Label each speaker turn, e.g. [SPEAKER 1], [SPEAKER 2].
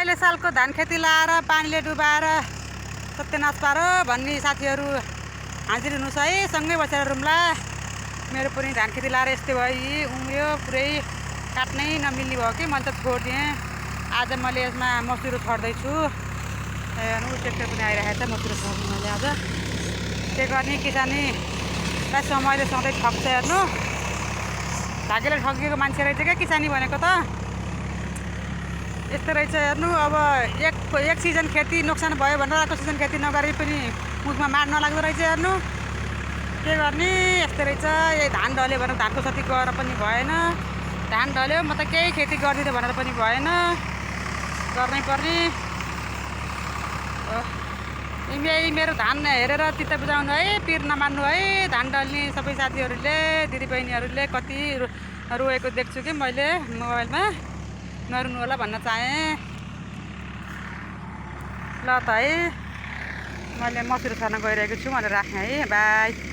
[SPEAKER 1] अहिले सालको धान खेती लाएर पानीले डुबाएर सत्यनाश पारो भन्ने साथीहरू हाजिर हुनुहोस् है। सँगै बसेर रुम्ला। मेरो पनि धान खेती लाएर यस्तै भयो, उम्रियो, पुरै काट्नै नमिल्ने भयो कि मैले त छोडिदिएँ। आज मैले यसमा मसुरो छर्दैछु। हेर्नु ट्र्याक्टर पनि आइरहेको छ, मसुरो छर्नु मैले आज। के गर्ने, किसानीलाई समयले सधैँ ठग्छ। हेर्नु भाग्यले ठगिएको मान्छे रहेछ क्या किसानी भनेको त। यस्तो रहेछ हेर्नु। अब एक सिजन खेती नोक्सान भयो भनेर अर्को सिजन खेती नगरी पनि मुखमा मार नलाग्दो रहेछ। हेर्नु के गर्ने, यस्तो रहेछ। यही धान ढल्यो भनेर धानको क्षति गरेर पनि भएन। धान ढल्यो म त केही खेती गरिदिँदै भनेर पनि भएन, गर्नै पर्ने। यही मेरो धान हेरेर चित्त बुझाउनु है, पिर नमान्नु है। धान ढल्ने सबै साथीहरूले, दिदीबहिनीहरूले कति रोएको देख्छु कि मैले मोबाइलमा। नरुनु होला भन्न चाहेँ। ल त है, मैले मसुरो छर्न गइरहेको छु। मैले राखेँ है, बाई।